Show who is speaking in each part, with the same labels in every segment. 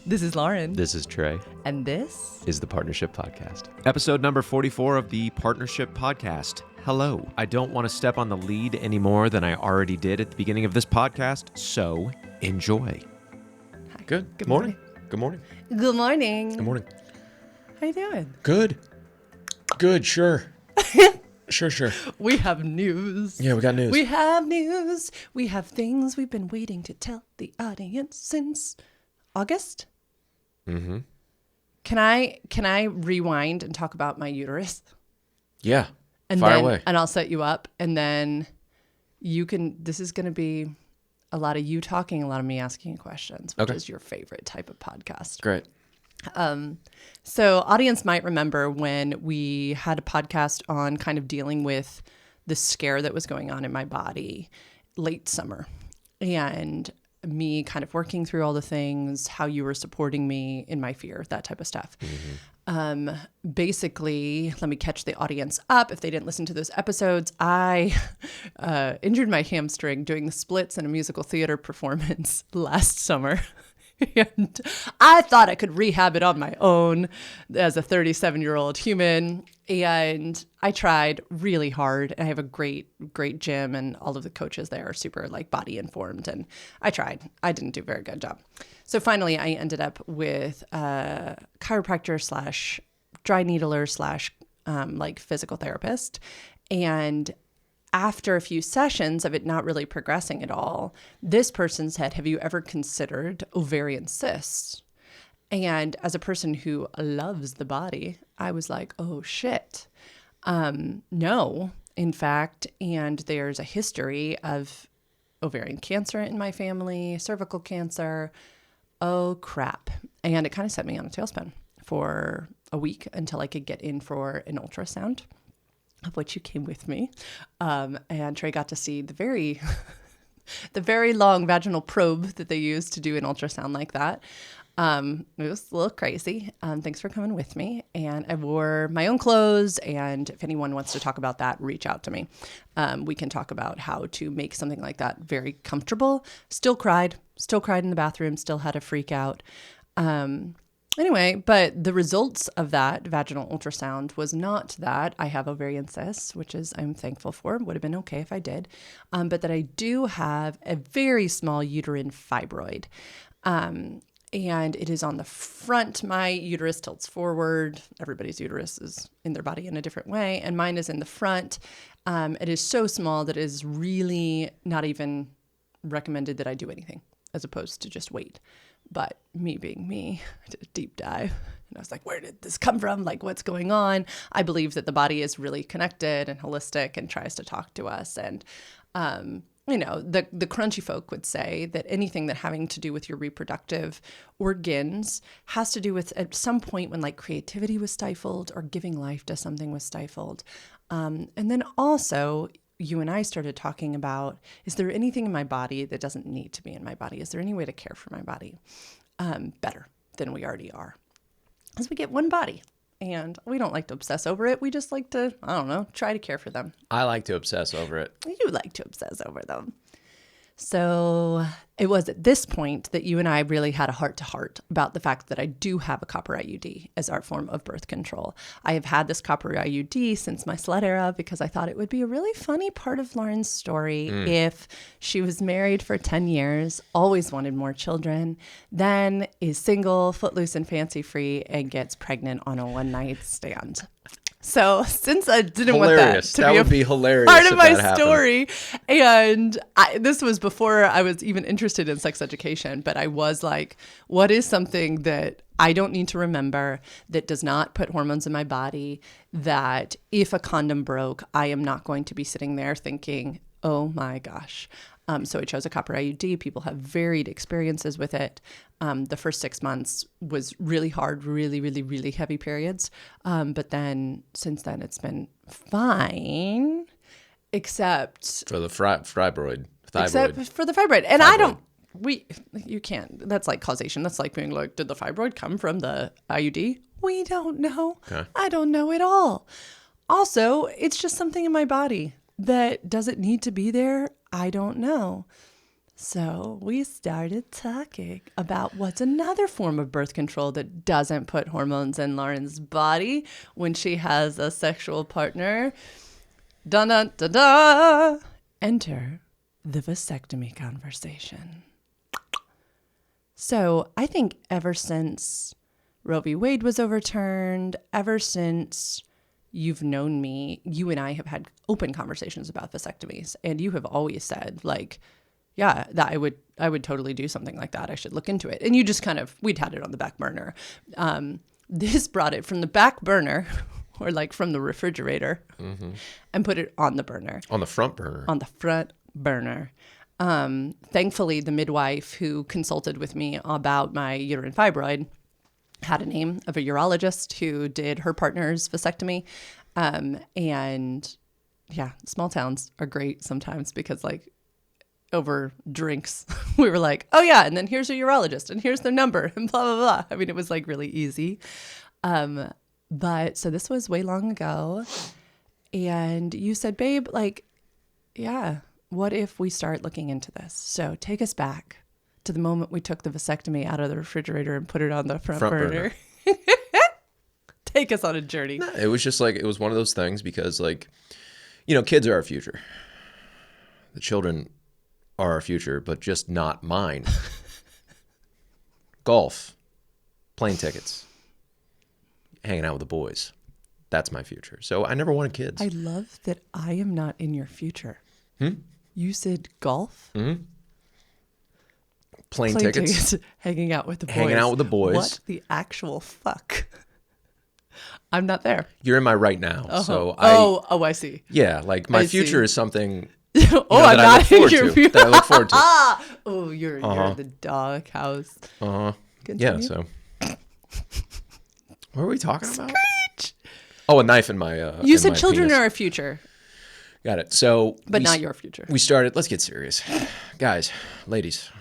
Speaker 1: This is Lauren.
Speaker 2: This is Trey.
Speaker 1: And this
Speaker 2: is the Partnership Podcast.
Speaker 3: Episode number 44 of the Partnership Podcast. Hello. I don't want to step on the lead any more than I already did at the beginning of this podcast, so enjoy.
Speaker 1: Hi.
Speaker 2: Good morning. Good morning.
Speaker 1: Good morning.
Speaker 2: Good morning.
Speaker 1: How you doing?
Speaker 2: Good, sure. Sure.
Speaker 1: We have news.
Speaker 2: Yeah, we got news.
Speaker 1: We have news. We have things we've been waiting to tell the audience since August.
Speaker 2: Mm-hmm.
Speaker 1: Can I rewind and talk about my uterus?
Speaker 2: Yeah.
Speaker 1: And
Speaker 2: Fire
Speaker 1: then,
Speaker 2: away.
Speaker 1: And I'll set you up, and then you can. This is going to be a lot of you talking, a lot of me asking questions, which is your favorite type of podcast.
Speaker 2: Great.
Speaker 1: So audience might remember when we had a podcast on kind of dealing with the scare that was going on in my body late summer, and me kind of working through all the things, how you were supporting me in my fear, that type of stuff. Mm-hmm. Basically, let me catch the audience up. If they didn't listen to those episodes, I injured my hamstring doing the splits in a musical theater performance last summer. And I thought I could rehab it on my own as a 37-year-old human. And I tried really hard. I have a great gym, and all of the coaches there are super like body informed. And I tried. I didn't do a very good job. So finally, I ended up with a chiropractor / dry needler / like physical therapist. And after a few sessions of it not really progressing at all, this person said, have you ever considered ovarian cysts? And as a person who loves the body, I was like, oh, shit. No, in fact. And there's a history of ovarian cancer in my family, cervical cancer. Oh, crap. And it kind of set me on a tailspin for a week until I could get in for an ultrasound, of which you came with me. And Trey got to see the very long vaginal probe that they use to do an ultrasound like that. It was a little crazy. Thanks for coming with me. And I wore my own clothes. And if anyone wants to talk about that, reach out to me. We can talk about how to make something like that very comfortable. Still cried in the bathroom, still had a freak out. Anyway, but the results of that vaginal ultrasound was not that I have ovarian cysts, which is I'm thankful for. Would have been okay if I did. But that I do have a very small uterine fibroid. And it is on the front. My uterus tilts forward. Everybody's uterus is in their body in a different way. And mine is in the front. It is so small that it is really not even recommended that I do anything as opposed to just wait. But me being me, I did a deep dive. And I was like, where did this come from? Like, what's going on? I believe that the body is really connected and holistic and tries to talk to us. And, the crunchy folk would say that anything that having to do with your reproductive organs has to do with at some point when like creativity was stifled or giving life to something was stifled. And then also you and I started talking about, is there anything in my body that doesn't need to be in my body? Is there any way to care for my body better than we already are? Because we get one body and we don't like to obsess over it. We just like to, try to care for them.
Speaker 2: I like to obsess over it.
Speaker 1: You like to obsess over them. So it was at this point that you and I really had a heart-to-heart about the fact that I do have a copper IUD as our form of birth control. I have had this copper IUD since my slut era because I thought it would be a really funny part of Lauren's story if she was married for 10 years, always wanted more children, then is single, footloose and fancy-free, and gets pregnant on a one-night stand. So since I didn't want that to be hilarious part of my story, and this was before I was even interested in sex education, but I was like, what is something that I don't need to remember, that does not put hormones in my body, that if a condom broke, I am not going to be sitting there thinking, oh my gosh. So I chose a copper IUD. People have varied experiences with it. The first 6 months was really hard, really, really, really heavy periods. But then since then, it's been fine, except
Speaker 2: for the fibroid.
Speaker 1: Except for the fibroid. And fibroid. You can't. That's like causation. That's like being like, did the fibroid come from the IUD? We don't know. Okay. I don't know at all. Also, it's just something in my body that doesn't need to be there. I don't know. So we started talking about what's another form of birth control that doesn't put hormones in Lauren's body when she has a sexual partner. Dun dun dun dun. Enter the vasectomy conversation. So I think ever since Roe v. Wade was overturned, ever since you've known me, you and I have had open conversations about vasectomies, and you have always said, like, yeah, that I would totally do something like that. I should look into it. And you just we'd had it on the back burner. This brought it from the back burner, or like from the refrigerator, and put it on the burner.
Speaker 2: On the front burner.
Speaker 1: On the front burner. Thankfully, the midwife who consulted with me about my uterine fibroid had a name of a urologist who did her partner's vasectomy. And yeah, small towns are great sometimes because, like, over drinks, we were like, oh yeah, and then here's a urologist and here's their number and blah, blah, blah. I mean, it was like really easy. But so this was way long ago. And you said, babe, like, yeah, what if we start looking into this? So take us back to the moment we took the vasectomy out of the refrigerator and put it on the front burner. Take us on a journey.
Speaker 2: No, it was just like, it was one of those things because, like, you know, kids are our future. The children are our future, but just not mine. Golf, plane tickets, hanging out with the boys. That's my future. So I never wanted kids.
Speaker 1: I love that I am not in your future. You said golf?
Speaker 2: Plane tickets.
Speaker 1: Hanging out with the boys.
Speaker 2: Hanging out with the boys.
Speaker 1: What the actual fuck? I'm not there.
Speaker 2: You're in my right now.
Speaker 1: Uh-huh.
Speaker 2: So
Speaker 1: I see.
Speaker 2: Yeah, like my
Speaker 1: I
Speaker 2: future
Speaker 1: see.
Speaker 2: is something
Speaker 1: I'm not in your future.
Speaker 2: that I look forward to.
Speaker 1: Oh, you're in the doghouse.
Speaker 2: Yeah, so. What were we talking about? Oh, a knife in my
Speaker 1: You
Speaker 2: in
Speaker 1: said
Speaker 2: my
Speaker 1: children
Speaker 2: penis.
Speaker 1: are our future.
Speaker 2: Got it. So,
Speaker 1: but not your future.
Speaker 2: We started. Let's get serious, guys, ladies.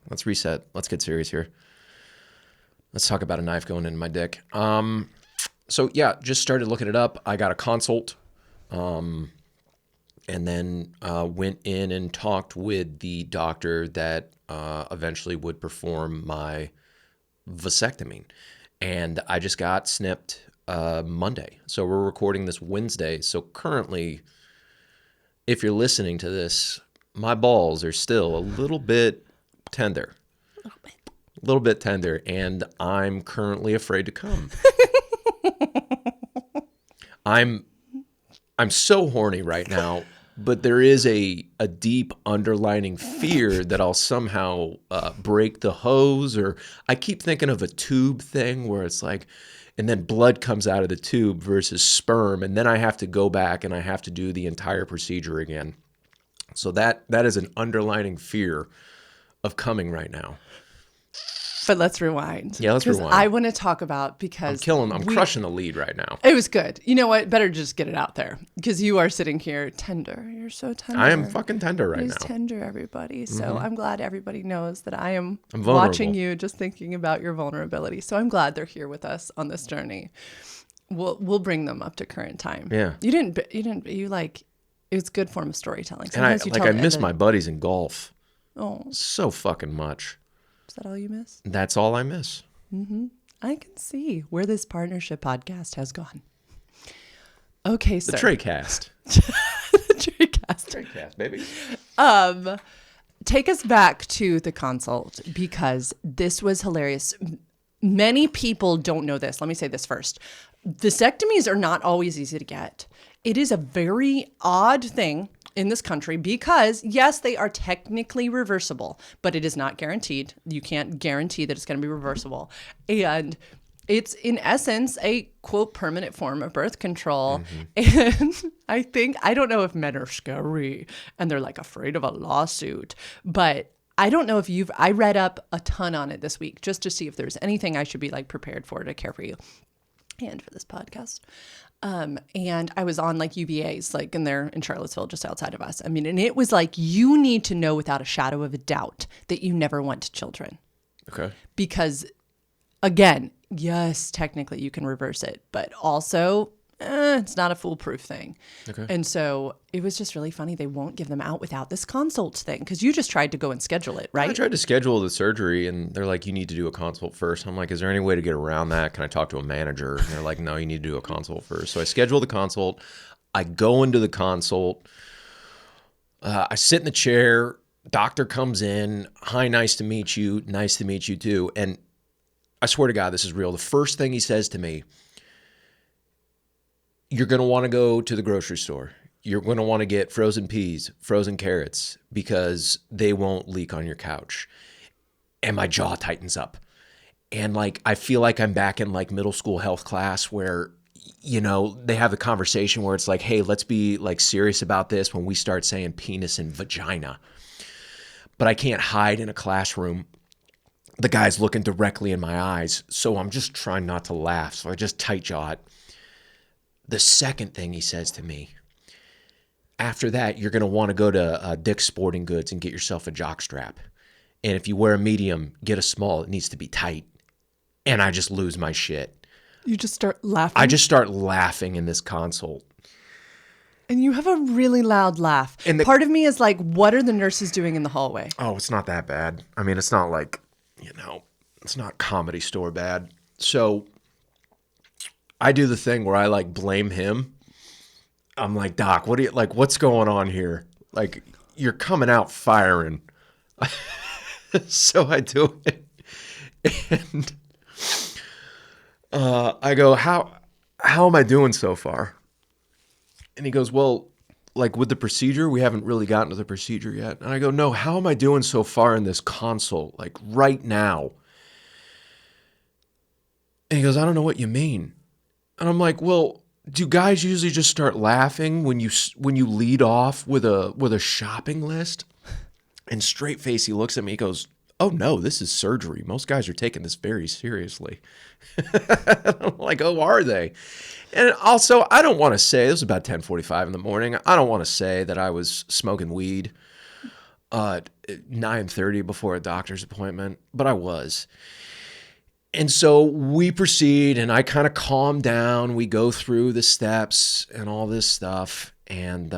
Speaker 2: Let's reset. Let's get serious here. Let's talk about a knife going in my dick. So yeah, just started looking it up. I got a consult, and then went in and talked with the doctor that eventually would perform my vasectomy, and I just got snipped Monday. So we're recording this Wednesday. So currently, if you're listening to this, my balls are still a little bit tender. A little bit tender, and I'm currently afraid to come. I'm so horny right now, but there is a deep underlining fear that I'll somehow break the hose, or I keep thinking of a tube thing where it's like, and then blood comes out of the tube versus sperm, and then I have to go back and I have to do the entire procedure again. So that is an underlining fear of coming right now.
Speaker 1: But let's rewind.
Speaker 2: Yeah, let's rewind.
Speaker 1: I want to talk about because
Speaker 2: I'm crushing the lead right now.
Speaker 1: It was good. You know what? Better just get it out there because you are sitting here tender. You're so tender.
Speaker 2: I am fucking tender right
Speaker 1: You're
Speaker 2: now.
Speaker 1: tender, everybody. So I'm glad everybody knows that I'm
Speaker 2: vulnerable.
Speaker 1: watching you, just thinking about your vulnerability. So I'm glad they're here with us on this journey. We'll bring them up to current time.
Speaker 2: Yeah.
Speaker 1: You like, it was a good form of storytelling.
Speaker 2: And I
Speaker 1: Sometimes
Speaker 2: miss my buddies in golf.
Speaker 1: Oh,
Speaker 2: So fucking much.
Speaker 1: is that all you miss?
Speaker 2: That's all I miss.
Speaker 1: I can see where this partnership podcast has gone. Okay, so
Speaker 2: The Trey cast.
Speaker 1: the Treycast.
Speaker 2: Trey cast, baby.
Speaker 1: Take us back to the consult because this was hilarious. Many people don't know this. Let me say this first. Vasectomies are not always easy to get. It is a very odd thing in this country because, yes, they are technically reversible, but it is not guaranteed. You can't guarantee that it's going to be reversible. And it's, in essence, a, quote, permanent form of birth control. And I don't know if men are scary and they're like afraid of a lawsuit, but I don't know if I read up a ton on it this week just to see if there's anything I should be like prepared for to care for you and for this podcast. And I was on like UVA's, like in Charlottesville, just outside of us. I mean, and it was like, you need to know without a shadow of a doubt that you never want children.
Speaker 2: Okay.
Speaker 1: Because again, yes, technically you can reverse it, but also it's not a foolproof thing.
Speaker 2: Okay.
Speaker 1: And so it was just really funny. They won't give them out without this consult thing because you just tried to go and schedule it, right?
Speaker 2: I tried to schedule the surgery, and they're like, you need to do a consult first. I'm like, is there any way to get around that? Can I talk to a manager? And they're like, no, you need to do a consult first. So I schedule the consult. I go into the consult. I sit in the chair. Doctor comes in. Hi, nice to meet you. Nice to meet you too. And I swear to God, this is real. The first thing he says to me, you're going to want to go to the grocery store. You're going to want to get frozen peas, frozen carrots, because they won't leak on your couch. And my jaw tightens up. And like, I feel like I'm back in like middle school health class where, you know, they have the conversation where it's like, hey, let's be like serious about this when we start saying penis and vagina. But I can't hide in a classroom. The guy's looking directly in my eyes. So I'm just trying not to laugh. So I just tight jaw it. The second thing he says to me, after that, you're going to want to go to Dick's Sporting Goods and get yourself a jock strap. And if you wear a medium, get a small. It needs to be tight. And I just lose my shit.
Speaker 1: You just start laughing?
Speaker 2: I just start laughing in this consult.
Speaker 1: And you have a really loud laugh. And part of me is like, what are the nurses doing in the hallway?
Speaker 2: Oh, it's not that bad. I mean, it's not like, you know, it's not Comedy Store bad. So I do the thing where I like blame him. I'm like, Doc, what's going on here? Like, you're coming out firing. So I do it. And I go, how am I doing so far? And he goes, well, like with the procedure, we haven't really gotten to the procedure yet. And I go, no, how am I doing so far in this consult? Like right now. And he goes, I don't know what you mean. And I'm like, well, do guys usually just start laughing when you lead off with a shopping list? And straight face, he looks at me, he goes, oh no, this is surgery. Most guys are taking this very seriously. I'm like, oh, are they? And also, I don't want to say, this was about 10:45 in the morning. I don't want to say that I was smoking weed at 9:30 before a doctor's appointment, but I was. And so we proceed, and I kind of calm down. We go through the steps and all this stuff, and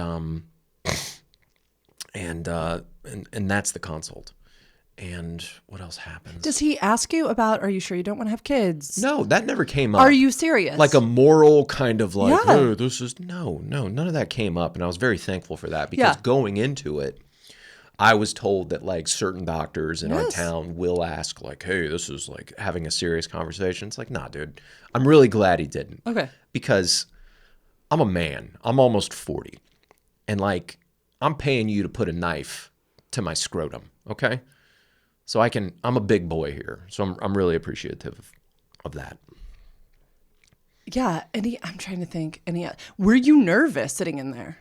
Speaker 2: that's the consult. And what else happens?
Speaker 1: Does he ask you about, are you sure you don't want to have kids?
Speaker 2: No, that never came up.
Speaker 1: Are you serious?
Speaker 2: Like a moral kind of like,
Speaker 1: Yeah.
Speaker 2: oh, this is, no, none of that came up. And I was very thankful for that because going into it, I was told that like certain doctors in our town will ask like, hey, this is like having a serious conversation. It's like, nah, dude, I'm really glad he didn't. Okay. Because I'm a man. I'm almost 40. And like, I'm paying you to put a knife to my scrotum. Okay. So I'm a big boy here. So I'm really appreciative of that.
Speaker 1: Yeah. I'm trying to think. Were you nervous sitting in there?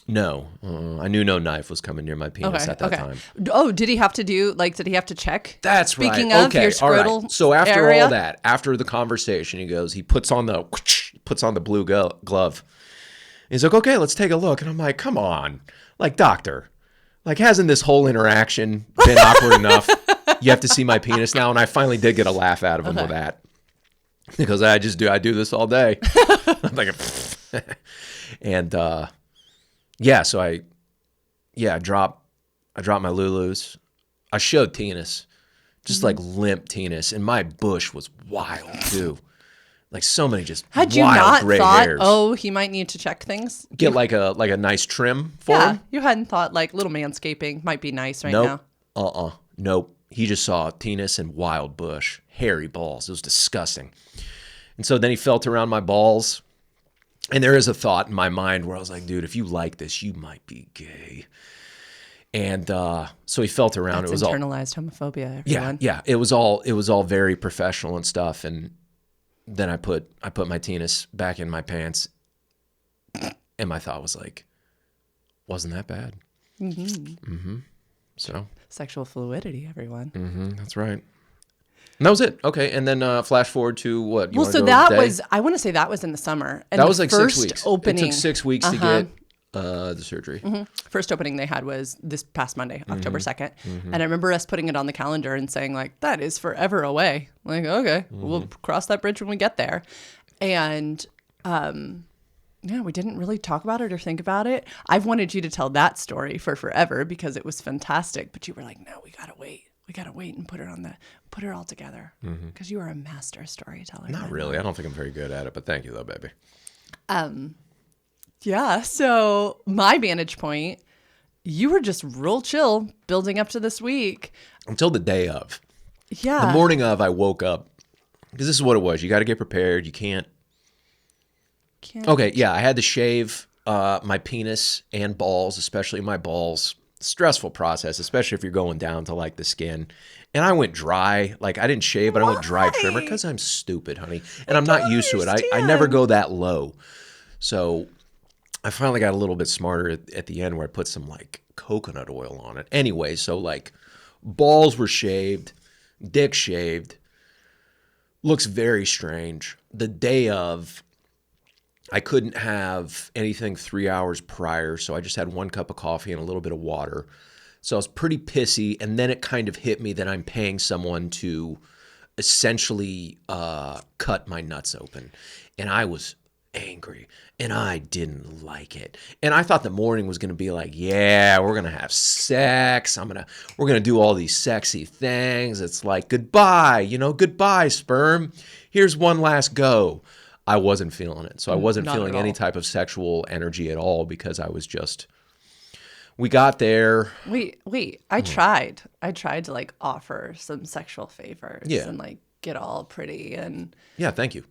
Speaker 2: No. I knew no knife was coming near my penis at that time.
Speaker 1: Oh, did he have to check?
Speaker 2: That's right.
Speaker 1: Speaking of your scrotal
Speaker 2: all right. So after
Speaker 1: area?
Speaker 2: all that, after the conversation, he puts on the blue glove. He's like, okay, let's take a look. And I'm like, come on. Like, doctor, like, hasn't this whole interaction been awkward enough? You have to see my penis now. And I finally did get a laugh out of him with that. Because I do this all day. I'm like, and so I dropped my Lulus. I showed Tinas, just like limp Tinas. And my bush was wild too. Like so many just
Speaker 1: Had you
Speaker 2: wild
Speaker 1: not
Speaker 2: gray
Speaker 1: thought,
Speaker 2: hairs.
Speaker 1: oh, he might need to check things?
Speaker 2: Get like a nice trim for him?
Speaker 1: You hadn't thought like little manscaping might be nice now?
Speaker 2: Nope. He just saw Tinas and wild bush, hairy balls. It was disgusting. And so then he felt around my balls. And there is a thought in my mind where I was like, dude, if you like this, you might be gay. And so he felt around.
Speaker 1: That's
Speaker 2: it was
Speaker 1: internalized homophobia, everyone.
Speaker 2: Yeah. It was all very professional and stuff. And then I put my Tinas back in my pants. And my thought was like, wasn't that bad? So
Speaker 1: sexual fluidity, everyone.
Speaker 2: That's right. And that was it. Okay, and then flash forward to what?
Speaker 1: I want to say that was in the summer. And
Speaker 2: that was like
Speaker 1: first
Speaker 2: 6 weeks.
Speaker 1: Opening,
Speaker 2: it took 6 weeks to get the surgery.
Speaker 1: First opening they had was this past Monday, October 2nd. And I remember us putting it on the calendar and saying like, that is forever away. Like, okay, we'll cross that bridge when we get there. And Yeah, we didn't really talk about it or think about it. I've wanted you to tell that story for forever because it was fantastic. But you were like, no, we gotta wait. We gotta wait and put it all together because you are a master storyteller.
Speaker 2: Not really. I don't think I'm very good at it, but thank you though, baby.
Speaker 1: Yeah. So my vantage point, you were just real chill building up to this week.
Speaker 2: Until the day of.
Speaker 1: Yeah.
Speaker 2: The morning of, I woke up because this is what it was. You got to get prepared. You can't. Okay, yeah, I had to shave my penis and balls, especially my balls. Stressful process, especially if you're going down to like the skin. And I went dry. Like I didn't shave, but I went dry trimmer because I'm stupid, honey. And I'm not used to it. I never go that low. So I finally got a little bit smarter at the end where I put some like coconut oil on it. Anyway, so like balls were shaved, dick shaved. Looks very strange. The day of, I couldn't have anything 3 hours prior, so I just had 1 cup of coffee and a little bit of water. So I was pretty pissy, and then it kind of hit me that I'm paying someone to essentially cut my nuts open. And I was angry, and I didn't like it. And I thought the morning was going to be like, yeah, we're going to have sex. We're going to do all these sexy things. It's like, goodbye, goodbye, sperm. Here's one last go. I wasn't feeling it. So I wasn't feeling any type of sexual energy at all because I was just, we got there.
Speaker 1: Wait. I tried to like offer some sexual favors and like get all pretty and.
Speaker 2: Yeah, thank you.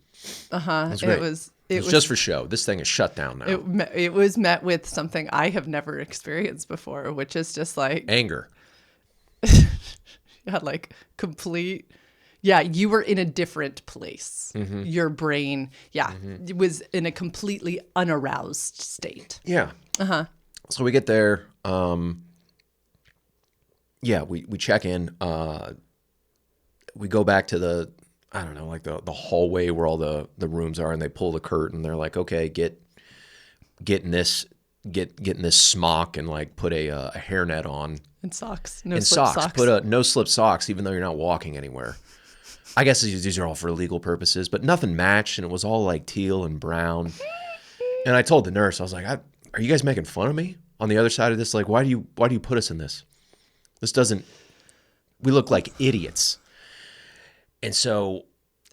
Speaker 1: It was
Speaker 2: just for show. This thing is shut down now.
Speaker 1: It was met with something I have never experienced before, which is just like.
Speaker 2: Anger.
Speaker 1: Yeah, like complete. Yeah, you were in a different place. Mm-hmm. Your brain, it was in a completely unaroused state.
Speaker 2: Yeah. So we get there. We check in. We go back to the, I don't know, like the hallway where all the rooms are, and they pull the curtain. They're like, okay, get in this smock and like put a hairnet on.
Speaker 1: And socks.
Speaker 2: Socks. Put a no slip socks, even though you're not walking anywhere. I guess these are all for legal purposes, but nothing matched, and it was all like teal and brown. And I told the nurse, I was like, "Are you guys making fun of me on the other side of this? Like, why do you put us in this? This doesn't. We look like idiots." And so,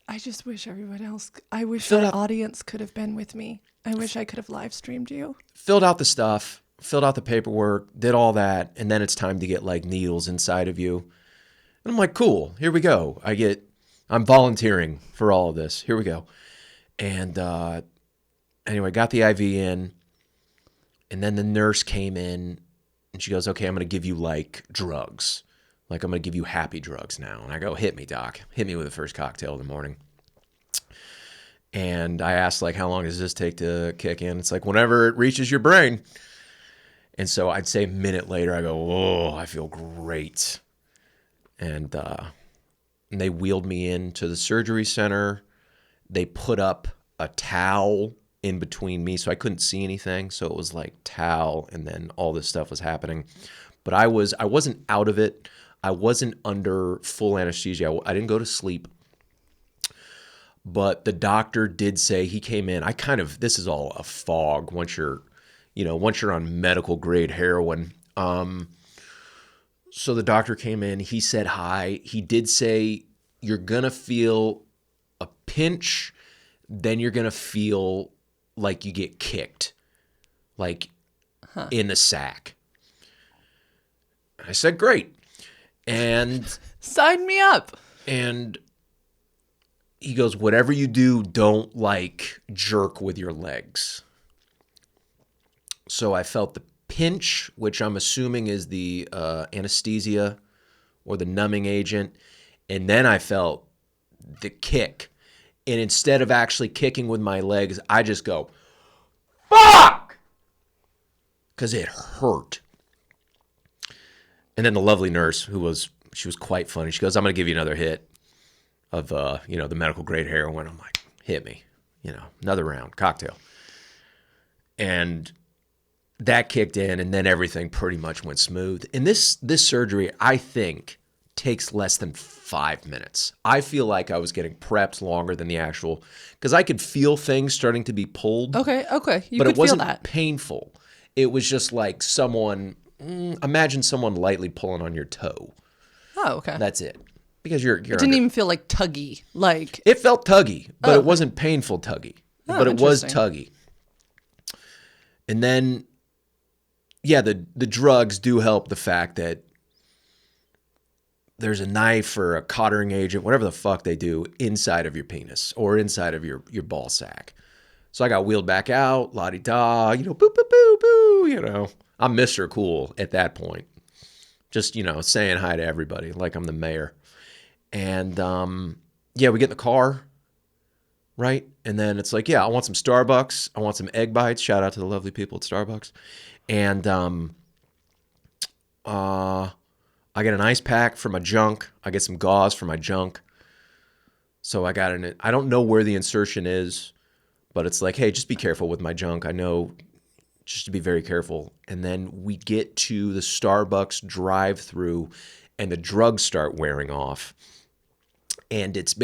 Speaker 1: I just wish everyone else. I wish our audience could have been with me. I wish I could have live streamed you.
Speaker 2: Filled out the stuff, filled out the paperwork, did all that, and then it's time to get like needles inside of you. And I'm like, cool, here we go. I'm volunteering for all of this. Here we go. And anyway, got the IV in. And then the nurse came in and she goes, okay, I'm going to give you like drugs. Like I'm going to give you happy drugs now. And I go, hit me, doc. Hit me with the first cocktail in the morning. And I asked like, how long does this take to kick in? It's like whenever it reaches your brain. And so I'd say a minute later, I go, oh, I feel great. And they wheeled me into the surgery center. They put up a towel in between me, so I couldn't see anything. So it was like towel, and then all this stuff was happening. But I wasn't out of it. I wasn't under full anesthesia. I didn't go to sleep. But the doctor did say, he came in. This is all a fog once you're on medical grade heroin. So the doctor came in, he said hi. He did say, you're going to feel a pinch, then you're going to feel like you get kicked, like in the sack. I said, great. And
Speaker 1: sign me up.
Speaker 2: And he goes, whatever you do, don't like jerk with your legs. So I felt the pinch, which I'm assuming is the anesthesia or the numbing agent. And then I felt the kick. And instead of actually kicking with my legs, I just go, fuck! Because it hurt. And then the lovely nurse, she was quite funny. She goes, I'm going to give you another hit of, the medical grade heroin. I'm like, hit me, another round, cocktail. And that kicked in, and then everything pretty much went smooth. And this surgery, I think, takes less than 5 minutes. I feel like I was getting prepped longer than the actual, because I could feel things starting to be pulled.
Speaker 1: Okay. You
Speaker 2: but
Speaker 1: could
Speaker 2: it wasn't
Speaker 1: feel that.
Speaker 2: painful. It was just like imagine someone lightly pulling on your toe.
Speaker 1: Oh, okay.
Speaker 2: That's it. Because you're
Speaker 1: It didn't even feel like tuggy. Like
Speaker 2: it felt tuggy, but
Speaker 1: Oh,
Speaker 2: it wasn't painful tuggy.
Speaker 1: Oh,
Speaker 2: But it was
Speaker 1: interesting.
Speaker 2: tuggy. And then, yeah, the drugs do help the fact that there's a knife or a cottering agent, whatever the fuck they do, inside of your penis or inside of your ball sack. So I got wheeled back out, la-di-da, boo, boo, boo, boo, I'm Mr. Cool at that point. Just, saying hi to everybody like I'm the mayor. And, yeah, we get in the car, right? And then it's like, yeah, I want some Starbucks. I want some egg bites. Shout out to the lovely people at Starbucks. And I get an ice pack for my junk. I get some gauze for my junk. So I don't know where the insertion is, but it's like, hey, just be careful with my junk. I know, just to be very careful. And then we get to the Starbucks drive-through and the drugs start wearing off. And it's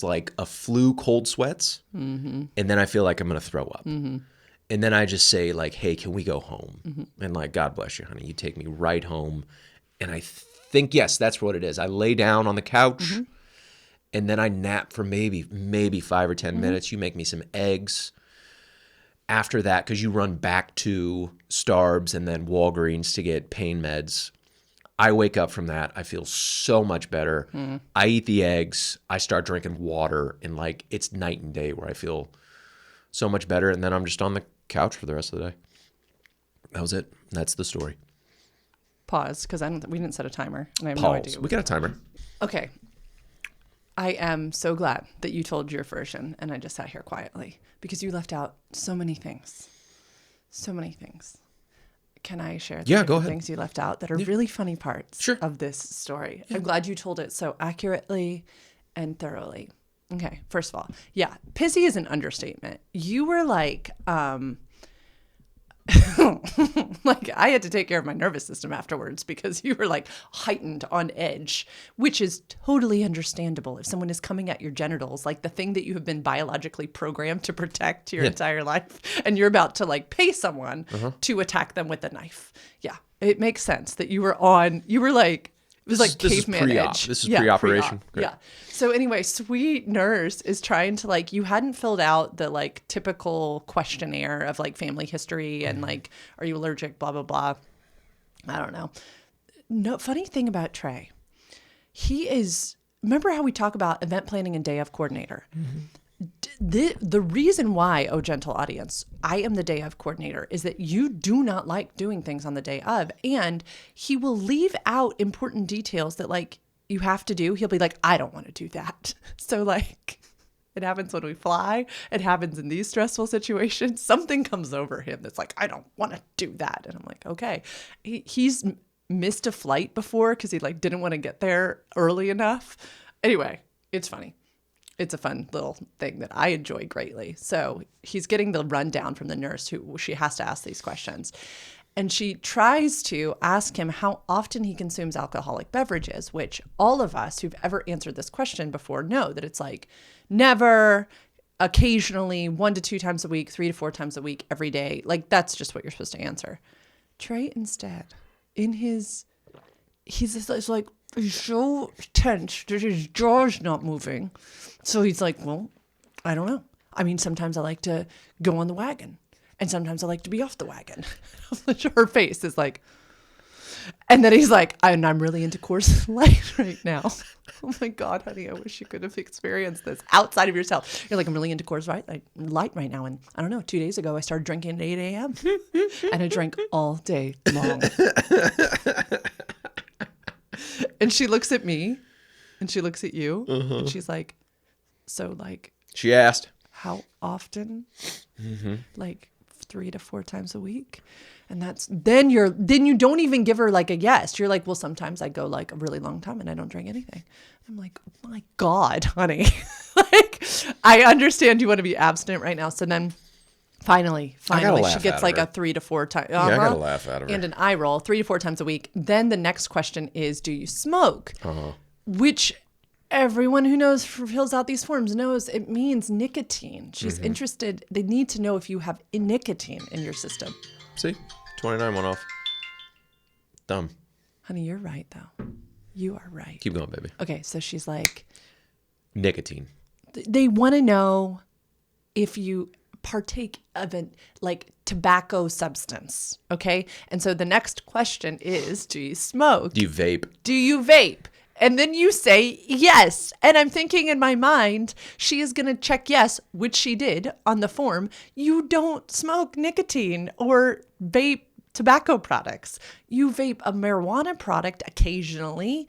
Speaker 2: like a flu cold sweats. Mm-hmm. And then I feel like I'm going to throw up. Mm-hmm. And then I just say like, hey, can we go home? Mm-hmm. And like, God bless you, honey. You take me right home. And I think, yes, that's what it is. I lay down on the couch, mm-hmm. and then I nap for maybe 5 or 10 mm-hmm. minutes. You make me some eggs. After that, because you run back to Starbs and then Walgreens to get pain meds, I wake up from that. I feel so much better. Mm-hmm. I eat the eggs. I start drinking water, and like it's night and day where I feel so much better. And then I'm just on the couch for the rest of the day. That was it. That's the story.
Speaker 1: Pause, because we didn't set a timer, and I have no idea.
Speaker 2: We got a timer.
Speaker 1: Okay. I am so glad that you told your version, and I just sat here quietly, because you left out so many things. So many things. Can I share the
Speaker 2: go ahead.
Speaker 1: things you left out that are really funny parts of this story? Yeah. I'm glad you told it so accurately and thoroughly. Okay, first of all, yeah, pissy is an understatement. You were like, like I had to take care of my nervous system afterwards because you were like heightened on edge, which is totally understandable if someone is coming at your genitals, like the thing that you have been biologically programmed to protect your entire life, and you're about to like pay someone to attack them with a knife. Yeah, it makes sense that you were like, it was like caveman edge.
Speaker 2: This is pre-operation.
Speaker 1: Yeah. So anyway, sweet nurse is trying to like, you hadn't filled out the like typical questionnaire of like family history and like, are you allergic, blah, blah, blah. I don't know. No, funny thing about Trey, remember how we talk about event planning and day of coordinator? Mm-hmm. The reason why, oh gentle audience, I am the day of coordinator is that you do not like doing things on the day of, and he will leave out important details that like you have to do. He'll be like, I don't want to do that. So like it happens when we fly. It happens in these stressful situations. Something comes over him that's like, I don't want to do that. And I'm like, okay. He's missed a flight before because he like didn't want to get there early enough. Anyway, it's funny. It's a fun little thing that I enjoy greatly. So he's getting the rundown from the nurse who she has to ask these questions. And she tries to ask him how often he consumes alcoholic beverages, which all of us who've ever answered this question before know that it's like never, occasionally, 1 to 2 times a week, 3 to 4 times a week, every day. Like that's just what you're supposed to answer. Trey instead, he's like, he's so tense that his jaw's not moving. So he's like, well, I don't know. I mean, sometimes I like to go on the wagon and sometimes I like to be off the wagon. Her face is like, and then he's like, I'm really into Coors Light right now. Oh my God, honey, I wish you could have experienced this outside of yourself. You're like, I'm really into Coors Light right now. And I don't know, 2 days ago, I started drinking at 8 a.m. and I drank all day long. And she looks at me and she looks at you and she's like, so like,
Speaker 2: she asked,
Speaker 1: how often? Mm-hmm. Like 3 to 4 times a week. And then you don't even give her like a yes. You're like, well, sometimes I go like a really long time and I don't drink anything. I'm like, oh my God, honey. Like, I understand you want to be abstinent right now. So then Finally,
Speaker 2: laugh
Speaker 1: she gets
Speaker 2: at
Speaker 1: like
Speaker 2: her.
Speaker 1: a 3 to 4 times.
Speaker 2: Yeah, I gotta laugh at her.
Speaker 1: And an eye roll 3 to 4 times a week. Then the next question is, do you smoke? Which everyone who fills out these forms knows it means nicotine. She's interested. They need to know if you have nicotine in your system.
Speaker 2: See, 29 went off. Dumb.
Speaker 1: Honey, you're right though. You are right.
Speaker 2: Keep going, baby.
Speaker 1: Okay, so she's like,
Speaker 2: Nicotine.
Speaker 1: they want to know if you partake of a like tobacco substance. Okay. And so the next question is, do you smoke?
Speaker 2: Do you vape?
Speaker 1: Do you vape? And then you say yes. And I'm thinking in my mind, she is going to check yes, which she did on the form. You don't smoke nicotine or vape tobacco products. You vape a marijuana product occasionally.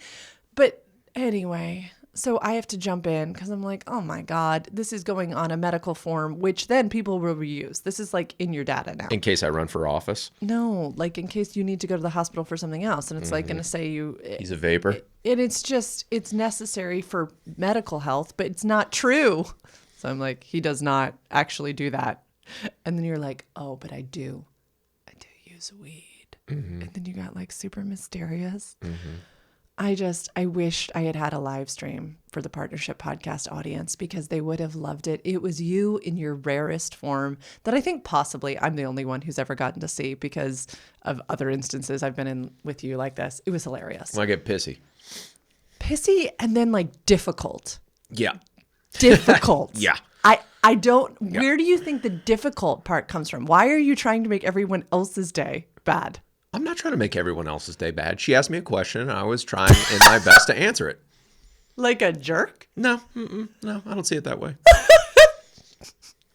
Speaker 1: But anyway, so I have to jump in because I'm like, oh my God, this is going on a medical form, which then people will reuse. This is like in your data now.
Speaker 2: In case I run for office?
Speaker 1: No, like in case you need to go to the hospital for something else. And it's like going to say you...
Speaker 2: He's a vapor?
Speaker 1: And it's necessary for medical health, but it's not true. So I'm like, he does not actually do that. And then you're like, oh, but I do use weed. And then you got like super mysterious. I wished I had a live stream for the Partnership Podcast audience because they would have loved it. It was you in your rarest form that I think possibly I'm the only one who's ever gotten to see because of other instances I've been in with you like this. It was hilarious.
Speaker 2: Well, I get pissy.
Speaker 1: Pissy and then like difficult.
Speaker 2: Yeah.
Speaker 1: Difficult.
Speaker 2: Yeah.
Speaker 1: I don't, where do you think the difficult part comes from? Why are you trying to make everyone else's day bad?
Speaker 2: I'm not trying to make everyone else's day bad. She asked me a question, and I was trying in my best to answer it.
Speaker 1: Like a jerk?
Speaker 2: No, no, I don't see it that way.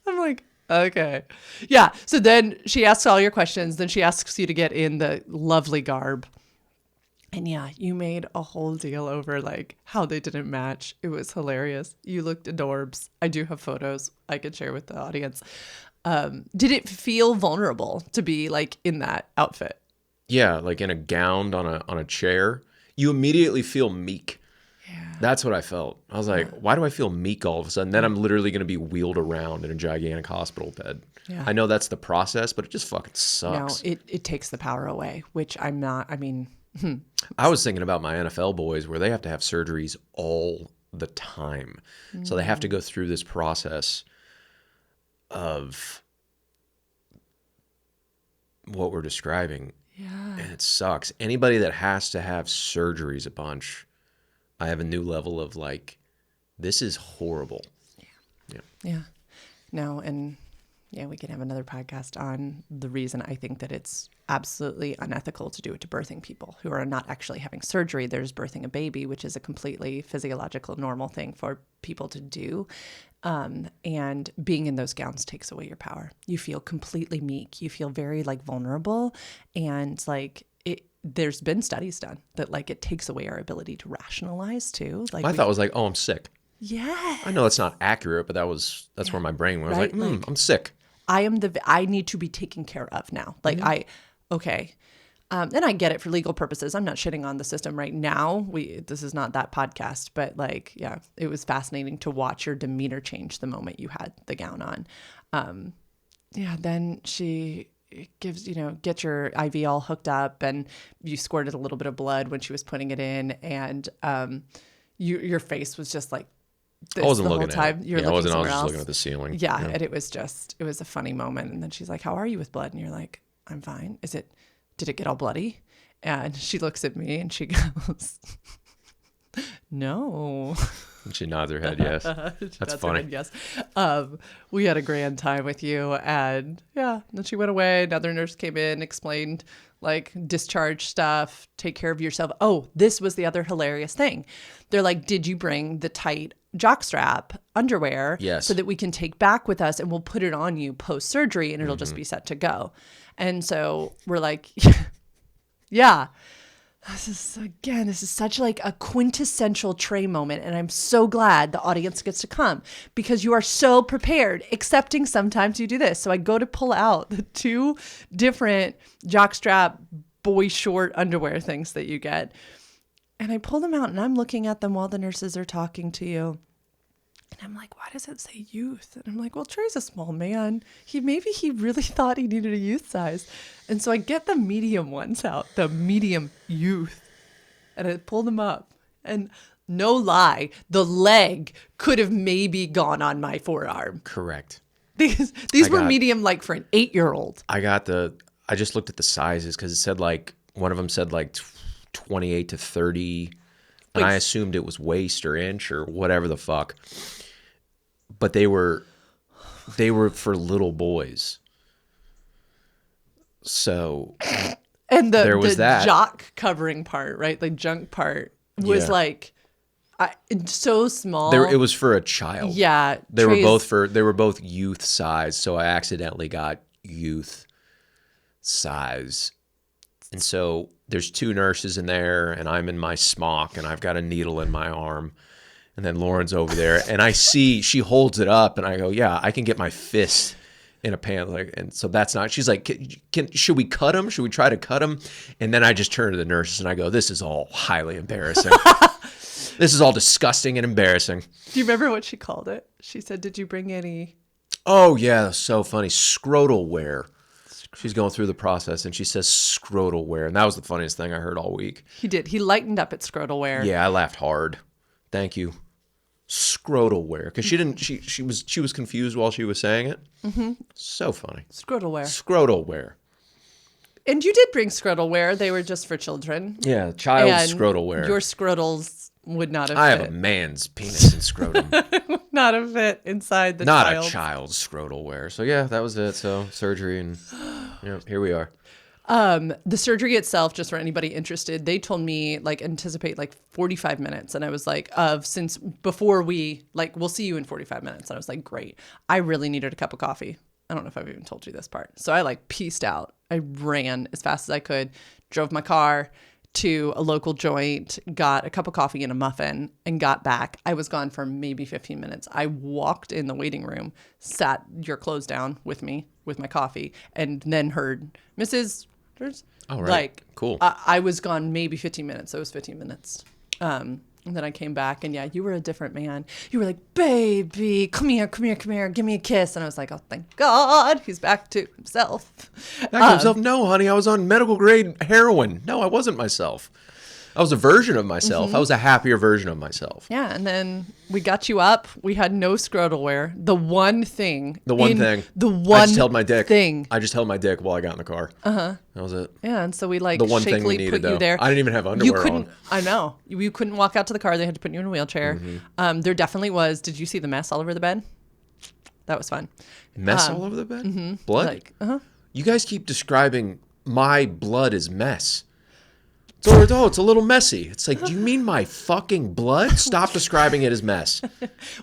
Speaker 1: I'm like, okay. Yeah. So then she asks all your questions. Then she asks you to get in the lovely garb. And yeah, you made a whole deal over like how they didn't match. It was hilarious. You looked adorbs. I do have photos I could share with the audience. Did it feel vulnerable to be like in that outfit?
Speaker 2: Yeah, like in a gown on a chair. You immediately feel meek.
Speaker 1: Yeah.
Speaker 2: That's what I felt. I was like, why do I feel meek all of a sudden? Then I'm literally going to be wheeled around in a gigantic hospital bed.
Speaker 1: Yeah.
Speaker 2: I know that's the process, but it just fucking sucks.
Speaker 1: No, it takes the power away, which I'm not, I mean...
Speaker 2: I was thinking about my NFL boys where they have to have surgeries all the time. So they have to go through this process of what we're describing.
Speaker 1: Yeah.
Speaker 2: And it sucks. Anybody that has to have surgeries a bunch, I have a new level of like, this is horrible.
Speaker 1: Yeah. No, and yeah, we can have another podcast on the reason I think that it's absolutely unethical to do it to birthing people who are not actually having surgery. There's birthing a baby, which is a completely physiological, normal thing for people to do. And being in those gowns takes away your power. You feel completely meek. You feel very like vulnerable. And like there's been studies done that like it takes away our ability to rationalize too. Like
Speaker 2: I thought it was like, oh, I'm sick.
Speaker 1: Yeah.
Speaker 2: I know that's not accurate, but that's where my brain was.
Speaker 1: Right?
Speaker 2: I was like, I'm sick.
Speaker 1: I need to be taken care of now. Like okay. And I get it for legal purposes. I'm not shitting on the system right now. This is not that podcast, but like, yeah, it was fascinating to watch your demeanor change the moment you had the gown on. Yeah. Then she gives, get your IV all hooked up and you squirted a little bit of blood when she was putting it in. And, your face was just like,
Speaker 2: I wasn't looking
Speaker 1: time.
Speaker 2: at it.
Speaker 1: You're
Speaker 2: I was
Speaker 1: somewhere
Speaker 2: just
Speaker 1: else.
Speaker 2: looking at the ceiling.
Speaker 1: Yeah, and it was a funny moment. And then she's like, how are you with blood? And you're like, I'm fine. Did it get all bloody? And she looks at me and she goes, no.
Speaker 2: And she nods her head, yes. That's funny.
Speaker 1: Yes. We had a grand time with you. And yeah, then she went away. Another nurse came in, explained like discharge stuff, take care of yourself. Oh, this was the other hilarious thing. They're like, did you bring the tight jockstrap underwear
Speaker 2: yes.
Speaker 1: so that we can take back with us and we'll put it on you post-surgery and it'll just be set to go. And so we're like, yeah, this is such like a quintessential Trey moment. And I'm so glad the audience gets to come because you are so prepared, excepting sometimes you do this. So I go to pull out the 2 different jockstrap boy short underwear things that you get. And I pull them out and I'm looking at them while the nurses are talking to you. And I'm like, why does it say youth? And I'm like, well, Trey's a small man. Maybe he really thought he needed a youth size. And so I get the medium ones out, the medium youth, and I pull them up. And no lie, the leg could have maybe gone on my forearm.
Speaker 2: Correct.
Speaker 1: These were medium, like for an 8-year-old.
Speaker 2: I just looked at the sizes because it said like, one of them said like 28 to 30. And I assumed it was waist or inch or whatever the fuck. But they were for little boys. So
Speaker 1: and
Speaker 2: there was that
Speaker 1: jock covering part, right? The junk part was like so small.
Speaker 2: It was for a child.
Speaker 1: Yeah.
Speaker 2: They were both youth size, so I accidentally got youth size. And so there's 2 nurses in there, and I'm in my smock, and I've got a needle in my arm. And then Lauren's over there, and I see she holds it up, and I go, yeah, I can get my fist in a pan. And so that's not, she's like, should we cut him? Should we try to cut him? And then I just turn to the nurses, and I go, this is all highly embarrassing. This is all disgusting and embarrassing.
Speaker 1: Do you remember what she called it? She said, did you bring any?
Speaker 2: Oh, yeah, so funny. Scrotal wear. She's going through the process, and she says scrotal wear. And that was the funniest thing I heard all week.
Speaker 1: He did. He lightened up at scrotal wear.
Speaker 2: Yeah, I laughed hard. Thank you. Scrotal wear. Because she was confused while she was saying it. Mm-hmm. So funny.
Speaker 1: Scrotal wear.
Speaker 2: Scrotal wear.
Speaker 1: And you did bring scrotal wear. They were just for children.
Speaker 2: Yeah, child scrotal wear.
Speaker 1: Your scrotals would not have fit.
Speaker 2: I have a man's penis and scrotum.
Speaker 1: Not a fit inside the
Speaker 2: Not
Speaker 1: child.
Speaker 2: a child's scrotal wear. So yeah, that was it. So surgery and here we are.
Speaker 1: The surgery itself, just for anybody interested, they told me anticipate 45 minutes. And I was like, since before we'll see you in 45 minutes. And I was like, great. I really needed a cup of coffee. I don't know if I've even told you this part. So I pieced out. I ran as fast as I could, drove my car to a local joint, got a cup of coffee and a muffin, and got back. I was gone for maybe 15 minutes. I walked in the waiting room, sat your clothes down with me with my coffee, and then heard Mrs.
Speaker 2: Oh, right. Cool.
Speaker 1: I was gone maybe 15 minutes. So it was 15 minutes. And then I came back, and yeah, you were a different man. You were like, baby, come here, give me a kiss. And I was like, oh, thank God, he's back to himself.
Speaker 2: No, honey, I was on medical grade heroin. No, I wasn't myself. I was a version of myself. Mm-hmm. I was a happier version of myself.
Speaker 1: Yeah, and then we got you up. We had no scrotal wear. The one thing.
Speaker 2: I just held my dick. I just held my dick while I got in the car.
Speaker 1: Uh-huh.
Speaker 2: That was it.
Speaker 1: Yeah, and so we
Speaker 2: the one thing we needed,
Speaker 1: put
Speaker 2: though.
Speaker 1: You there.
Speaker 2: I didn't even have underwear on.
Speaker 1: I know. You couldn't walk out to the car. They had to put you in a wheelchair. Mm-hmm. There definitely was. Did you see the mess all over the bed? That was fun.
Speaker 2: Mess all over the bed?
Speaker 1: Mm-hmm.
Speaker 2: Blood? You guys keep describing my blood as mess. It's a little messy. It's like, do you mean my fucking blood? Stop describing it as mess.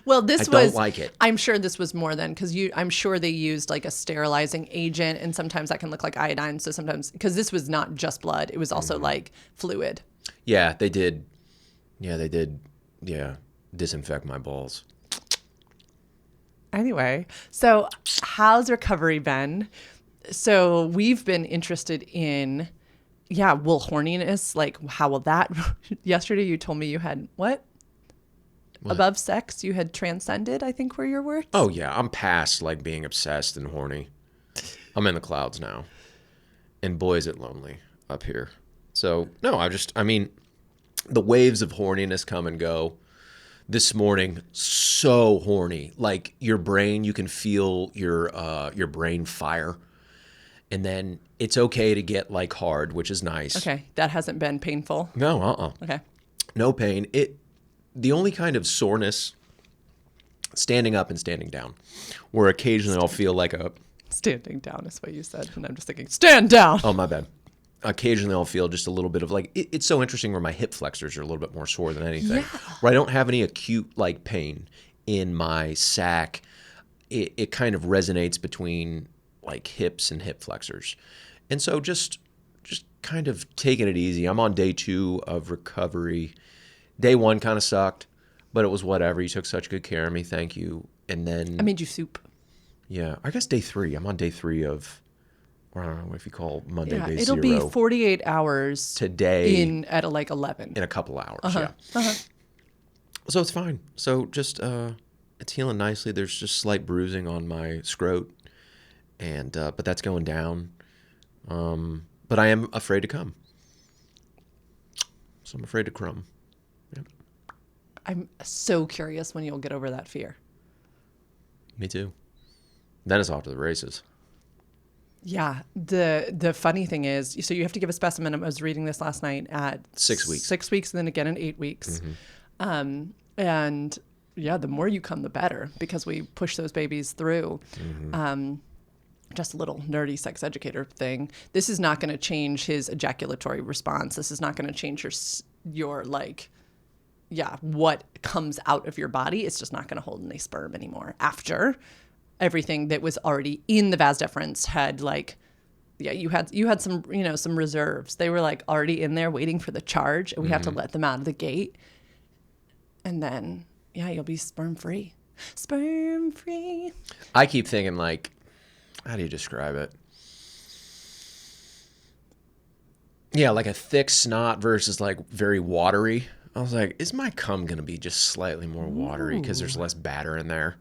Speaker 1: Well, I don't
Speaker 2: like it.
Speaker 1: I'm sure this was more than, because I'm sure they used a sterilizing agent, and sometimes that can look like iodine. So sometimes, because this was not just blood, it was also fluid.
Speaker 2: Yeah, they did. Yeah, they did. Yeah, disinfect my balls.
Speaker 1: Anyway, so how's recovery been? So we've been interested in... Yeah, horniness, how will that... Yesterday you told me you had, what? Above sex, you had transcended, I think were your words?
Speaker 2: Oh, yeah, I'm past, being obsessed and horny. I'm in the clouds now. And boy, is it lonely up here. So, no, the waves of horniness come and go. This morning, so horny. Your brain, you can feel your brain fire. And then it's okay to get hard, which is nice.
Speaker 1: Okay, that hasn't been painful.
Speaker 2: No,
Speaker 1: Okay.
Speaker 2: No pain. The only kind of soreness, standing up and standing down, where occasionally I'll feel
Speaker 1: Standing down is what you said, and I'm just thinking, stand down!
Speaker 2: Oh, my bad. Occasionally I'll feel just a little bit of it's so interesting where my hip flexors are a little bit more sore than anything.
Speaker 1: Yeah.
Speaker 2: Where I don't have any acute pain in my sack. It kind of resonates between hips and hip flexors. And so just kind of taking it easy. I'm on day 2 of recovery. Day 1 kind of sucked, but it was whatever. You took such good care of me. Thank you. And then
Speaker 1: I made you soup.
Speaker 2: Yeah. I guess day 3. I'm on day 3 of, I don't know what you call Monday, day 0.
Speaker 1: It'll be 48 hours
Speaker 2: today
Speaker 1: at 11.
Speaker 2: In a couple hours.
Speaker 1: Uh-huh.
Speaker 2: Yeah. Uh-huh. So it's fine. So just, It's healing nicely. There's just slight bruising on my scrot, and but that's going down. But I am afraid to come. So I'm afraid to crumb. Yeah.
Speaker 1: I'm so curious when you'll get over that fear.
Speaker 2: Me too. Then it's off to the races.
Speaker 1: Yeah. The funny thing is, so you have to give a specimen. I was reading this last night at
Speaker 2: 6 weeks.
Speaker 1: 6 weeks, and then again in 8 weeks.
Speaker 2: Mm-hmm.
Speaker 1: And yeah, the more you come, the better, because we push those babies through.
Speaker 2: Mm-hmm.
Speaker 1: Just a little nerdy sex educator thing. This is not going to change his ejaculatory response. This is not going to change your what comes out of your body. It's just not going to hold any sperm anymore after everything that was already in the vas deferens had you had some, some reserves. They were like already in there waiting for the charge, and we have to let them out of the gate. And then, you'll be sperm free. Sperm free.
Speaker 2: I keep thinking, like, how do you describe it? Yeah, like a thick snot versus like very watery. I was like, is my cum going to be just slightly more watery because there's less batter in there?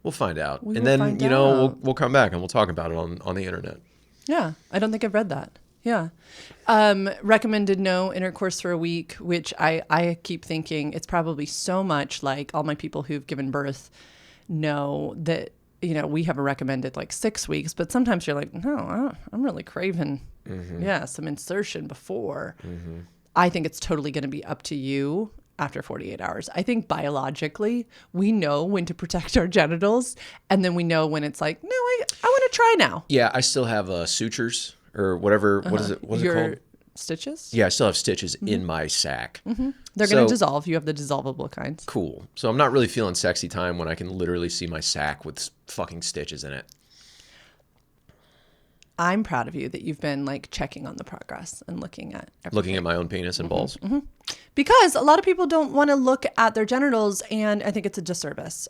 Speaker 2: We'll find out.
Speaker 1: We
Speaker 2: and
Speaker 1: will
Speaker 2: then,
Speaker 1: find
Speaker 2: we'll come back and we'll talk about it on the internet.
Speaker 1: Yeah, I don't think I've read that. Yeah. Recommended no intercourse for a week, which I keep thinking it's probably so much like all my people who've given birth know that, we have a recommended like 6 weeks, but sometimes you're like, no, I'm really craving, some insertion before. Mm-hmm. I think it's totally going to be up to you after 48 hours. I think biologically, we know when to protect our genitals, and then we know when it's like, no, I want to try now.
Speaker 2: Yeah, I still have sutures or whatever. What is it? What's it called?
Speaker 1: Stitches?
Speaker 2: Yeah, I still have stitches in my sack.
Speaker 1: Mm-hmm. They're going to dissolve. You have the dissolvable kinds.
Speaker 2: Cool. So I'm not really feeling sexy time when I can literally see my sack with fucking stitches in it.
Speaker 1: I'm proud of you that you've been like checking on the progress and looking at everything.
Speaker 2: Looking at my own penis and balls.
Speaker 1: Mm-hmm. Because a lot of people don't want to look at their genitals, and I think it's a disservice.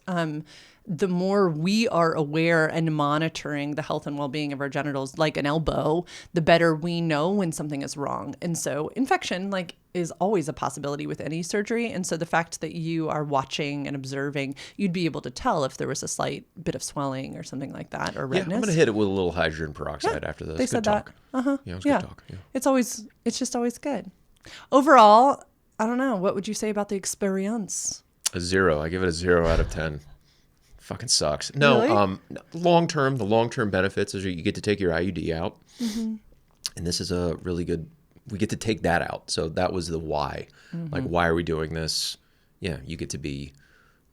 Speaker 1: The more we are aware and monitoring the health and well-being of our genitals, like an elbow, the better we know when something is wrong. And so infection is always a possibility with any surgery. And so the fact that you are watching and observing, you'd be able to tell if there was a slight bit of swelling or something like that, or redness.
Speaker 2: Yeah, I'm going to hit it with a little hydrogen peroxide after this.
Speaker 1: They
Speaker 2: good
Speaker 1: said
Speaker 2: talk.
Speaker 1: that. Uh-huh.
Speaker 2: Yeah, it was good talk. Yeah.
Speaker 1: It's just always good. Overall, I don't know. What would you say about the experience?
Speaker 2: A 0. I give it a 0 out of 10. Fucking sucks. No,
Speaker 1: really?
Speaker 2: The long-term benefits is you get to take your IUD out. Mm-hmm. And this is a really good, we get to take that out. So that was the why. Mm-hmm. Like, why are we doing this? Yeah, you get to be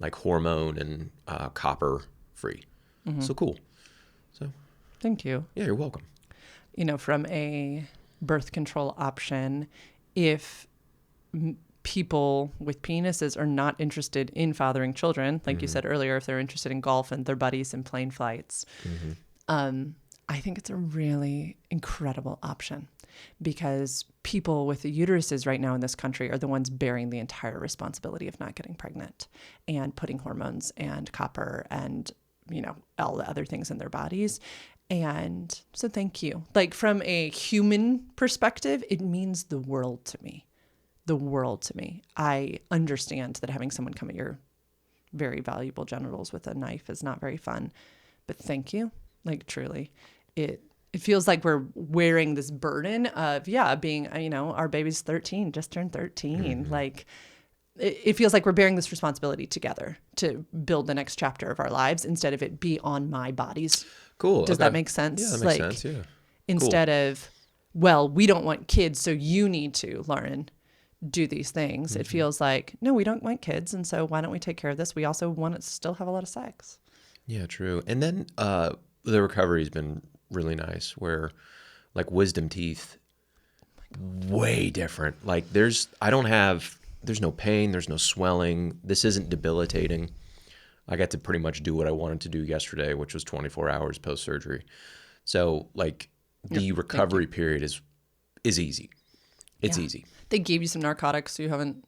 Speaker 2: like hormone and copper free. Mm-hmm. So cool. So
Speaker 1: thank you.
Speaker 2: Yeah, you're welcome.
Speaker 1: From a birth control option, if people with penises are not interested in fathering children, like you said earlier, if they're interested in golf and their buddies in plane flights, I think it's a really incredible option, because people with uteruses right now in this country are the ones bearing the entire responsibility of not getting pregnant and putting hormones and copper and, all the other things in their bodies. And so thank you. Like, from a human perspective, it means the world to me. The world to me. I understand that having someone come at your very valuable genitals with a knife is not very fun, but thank you. Like, truly, it feels like we're wearing this burden of, being, our baby's 13, just turned 13. Mm-hmm. Like, it feels like we're bearing this responsibility together to build the next chapter of our lives instead of it be on my bodies.
Speaker 2: Cool.
Speaker 1: Does that make sense?
Speaker 2: Yeah, that makes sense. Yeah.
Speaker 1: Instead of, well, we don't want kids, so you need to, Lauren, do these things. Mm-hmm. It feels like, no, we don't want kids, and so why don't we take care of this? We also want to still have a lot of sex. Yeah,
Speaker 2: true. And then the recovery's been really nice, where like wisdom teeth, way different. Like there's no pain, there's no swelling. This isn't debilitating. I got to pretty much do what I wanted to do yesterday, which was 24 hours post-surgery. So like the recovery period is easy. It's easy.
Speaker 1: They gave you some narcotics, so you haven't?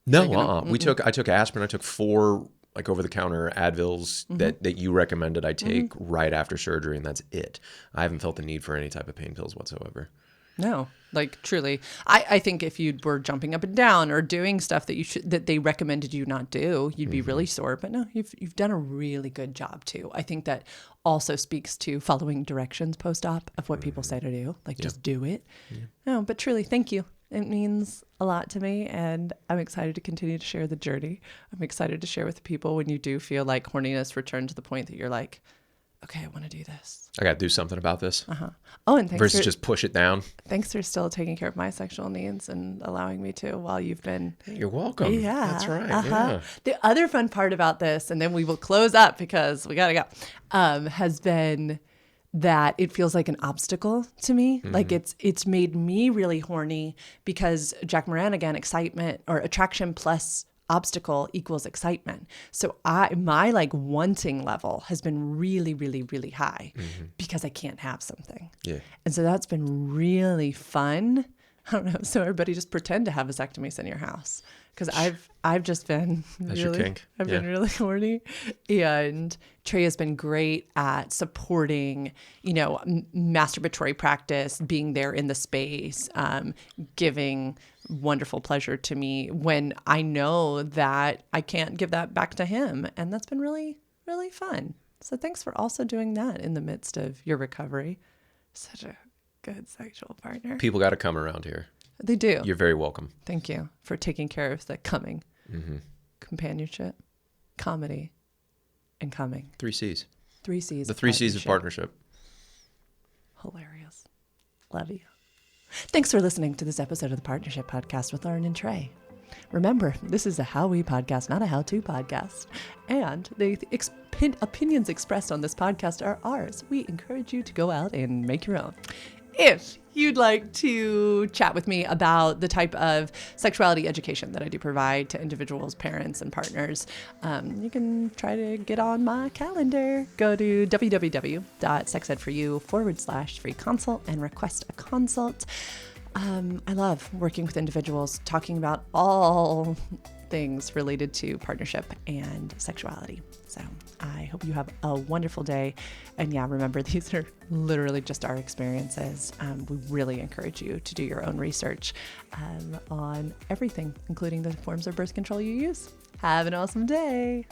Speaker 2: No, I took aspirin. I took 4 like over-the-counter Advils that you recommended I take right after surgery, and that's it. I haven't felt the need for any type of pain pills whatsoever.
Speaker 1: No, like truly. I think if you were jumping up and down or doing stuff that they recommended you not do, you'd be really sore. But no, you've done a really good job too. I think that also speaks to following directions post-op of what people say to do. Like just do it. Yeah. No, but truly, thank you. It means a lot to me, and I'm excited to continue to share the journey. I'm excited to share with people when you do feel like horniness return to the point that you're like, okay, I want to do this.
Speaker 2: I got to do something about this.
Speaker 1: Oh, and thanks
Speaker 2: versus just push it down.
Speaker 1: Thanks for still taking care of my sexual needs and allowing me to while you've been.
Speaker 2: You're welcome.
Speaker 1: Yeah.
Speaker 2: That's right. Yeah.
Speaker 1: The other fun part about this, and then we will close up because we got to go, has been that it feels like an obstacle to me. Like it's made me really horny because Jack Morin, again, excitement or attraction plus obstacle equals excitement. So my like wanting level has been really, really, really high because I can't have something. Yeah. And so that's been really fun. I don't know. So everybody just pretend to have vasectomies in your house. Because I've just been
Speaker 2: That's your kink.
Speaker 1: I've been really horny, and Trey has been great at supporting, masturbatory practice, being there in the space, giving wonderful pleasure to me when I know that I can't give that back to him, and that's been really, really fun. So thanks for also doing that in the midst of your recovery. Such a good sexual partner.
Speaker 2: People got to come around here.
Speaker 1: They do.
Speaker 2: You're very welcome.
Speaker 1: Thank you for taking care of the coming. Companionship, comedy, and coming.
Speaker 2: 3 C's.
Speaker 1: 3 C's.
Speaker 2: The 3 C's of partnership.
Speaker 1: Hilarious. Love you. Thanks for listening to this episode of the Partnership Podcast with Lauren and Trey. Remember, this is a how we podcast, not a how-to podcast. And the opinions expressed on this podcast are ours. We encourage you to go out and make your own. If you'd like to chat with me about the type of sexuality education that I do provide to individuals, parents, and partners, you can try to get on my calendar. Go to www.sexedforyou.com/free consult and request a consult. I love working with individuals, talking about all things related to partnership and sexuality. So I hope you have a wonderful day. And yeah, remember, these are literally just our experiences. We really encourage you to do your own research on everything, including the forms of birth control you use. Have an awesome day.